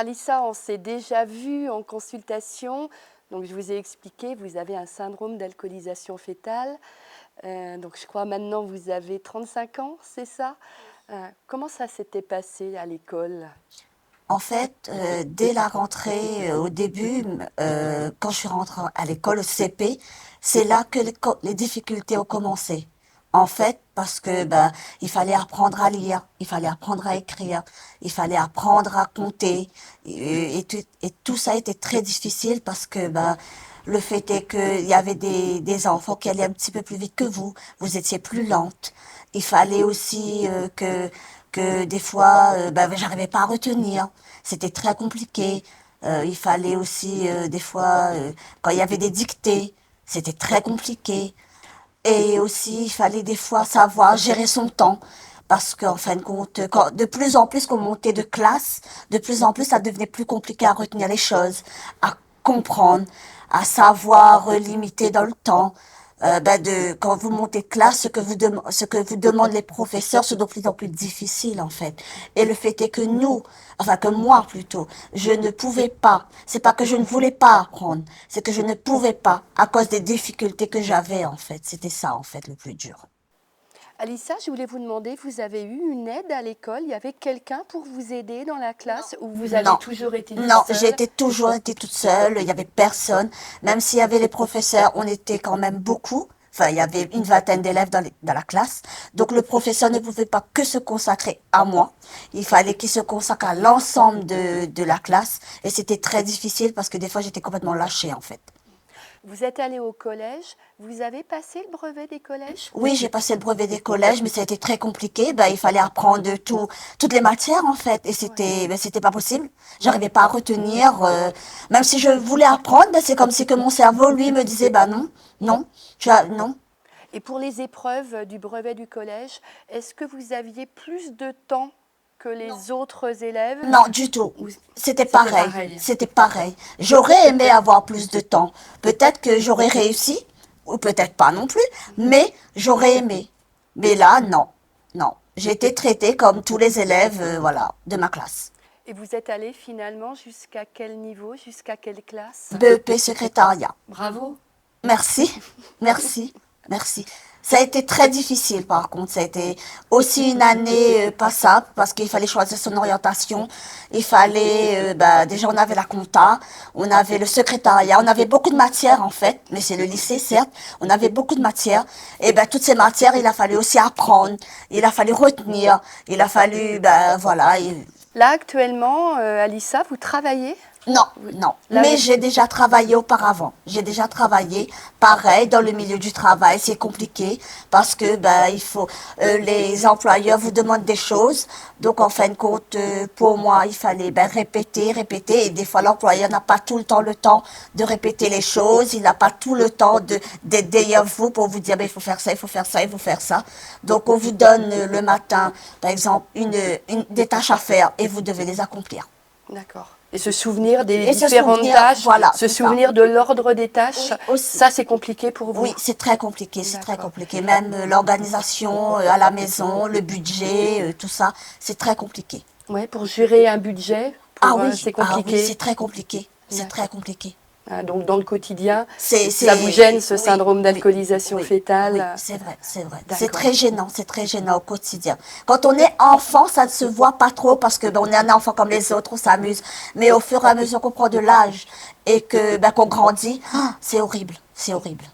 Alissa, on s'est déjà vu en consultation. Donc je vous ai expliqué, vous avez un syndrome d'alcoolisation fœtale. Donc je crois maintenant vous avez 35 ans, c'est ça? Comment ça s'était passé à l'école? En fait, dès la rentrée, au début, quand je suis rentrée à l'école, au CP, c'est là que les difficultés ont commencé. En fait, parce que il fallait apprendre à lire, il fallait apprendre à écrire, il fallait apprendre à compter, et tout ça était très difficile parce que le fait est qu'il y avait des enfants qui allaient un petit peu plus vite que vous étiez plus lente. Il fallait aussi que des fois, j'arrivais pas à retenir. C'était très compliqué. Il fallait aussi, des fois, quand il y avait des dictées, c'était très compliqué. Et aussi, il fallait des fois savoir gérer son temps. Parce qu'en fin de compte, de plus en plus qu'on montait de classe, de plus en plus ça devenait plus compliqué à retenir les choses, à comprendre, à savoir limiter dans le temps. Quand vous montez de classe, ce que vous demandent les professeurs, c'est de plus en plus difficile en fait. Et le fait est que que moi plutôt, je ne pouvais pas. C'est pas que je ne voulais pas apprendre, c'est que je ne pouvais pas à cause des difficultés que j'avais en fait. C'était ça en fait le plus dur. Alissa, je voulais vous demander, vous avez eu une aide à l'école? Il y avait quelqu'un pour vous aider dans la classe ou vous avez Non, toujours été toute non, seule? toujours été toute seule. Il y avait personne. Même s'il y avait les professeurs, on était quand même beaucoup. Enfin, il y avait une vingtaine d'élèves dans la classe. Donc, le professeur ne pouvait pas que se consacrer à moi. Il fallait qu'il se consacre à l'ensemble de la classe. Et c'était très difficile parce que des fois, j'étais complètement lâchée, en fait. Vous êtes allée au collège, vous avez passé le brevet des collèges? Oui, j'ai passé le brevet des collèges, mais ça a été très compliqué. Il fallait apprendre toutes les matières, en fait. Et c'était pas possible. J'arrivais pas à retenir. Même si je voulais apprendre, c'est comme si que mon cerveau, lui, me disait, non, non, non. Et pour les épreuves du brevet du collège, est-ce que vous aviez plus de temps que les autres élèves? Non, du tout. Ou C'était pareil. C'était pareil. J'aurais aimé avoir plus de temps. Peut-être que j'aurais réussi, ou peut-être pas non plus, mais j'aurais aimé. Mais là, non. Non. J'ai été traitée comme tous les élèves, de ma classe. Et vous êtes allé finalement jusqu'à quel niveau, jusqu'à quelle classe? BEP secrétariat. Bravo. Merci, merci, merci. Ça a été très difficile par contre, ça a été aussi une année passable parce qu'il fallait choisir son orientation. Il fallait, déjà on avait la compta, on avait le secrétariat, on avait beaucoup de matières en fait, mais c'est le lycée certes, on avait beaucoup de matières. Et toutes ces matières, il a fallu aussi apprendre, il a fallu retenir, il a fallu, voilà. Là actuellement, Alissa, vous travaillez? Non, non. Mais j'ai déjà travaillé auparavant. J'ai déjà travaillé, pareil, dans le milieu du travail. C'est compliqué parce que les employeurs vous demandent des choses. Donc, en fin de compte, pour moi, il fallait répéter, répéter. Et des fois, l'employeur n'a pas tout le temps de répéter les choses. Il n'a pas tout le temps d'être derrière vous pour vous dire, il faut faire ça, il faut faire ça, il faut faire ça. Donc, on vous donne le matin, par exemple, des tâches à faire et vous devez les accomplir. D'accord. Et se souvenir des différentes tâches, voilà, se souvenir de l'ordre des tâches, oui, ça c'est compliqué pour vous? Oui, c'est très compliqué, c'est très compliqué. Même l'organisation à la maison, le budget, tout ça, c'est très compliqué. Oui, pour gérer un budget, c'est compliqué. Oui, c'est très compliqué, c'est très compliqué. Donc dans le quotidien, ça ça vous gêne ce syndrome d'alcoolisation fœtale? Oui, c'est vrai, c'est vrai. C'est très gênant au quotidien. Quand on est enfant, ça ne se voit pas trop parce que on est un enfant comme les autres, on s'amuse. Mais au fur et à mesure qu'on prend de l'âge et que qu'on grandit, c'est horrible, c'est horrible.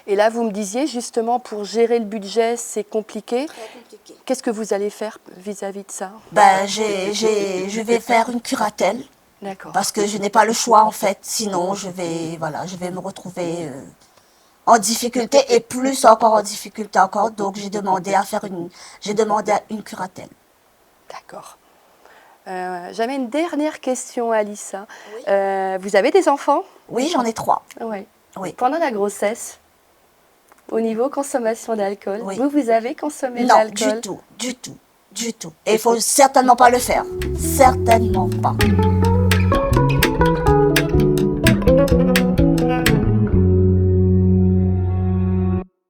Et là, vous me disiez justement pour gérer le budget, c'est compliqué. Très compliqué. Qu'est-ce que vous allez faire vis-à-vis de ça? Je vais faire une curatelle. D'accord. Parce que je n'ai pas le choix en fait, sinon je vais me retrouver en difficulté et plus encore en difficulté encore. Donc j'ai demandé à une curatelle. D'accord. J'avais une dernière question, Alissa. Oui. Vous avez des enfants? Oui, j'en ai 3. Oui. Oui. Pendant la grossesse, au niveau consommation d'alcool, Oui. vous avez consommé de Non, l'alcool? du tout. Et il faut certainement pas le faire. Certainement pas.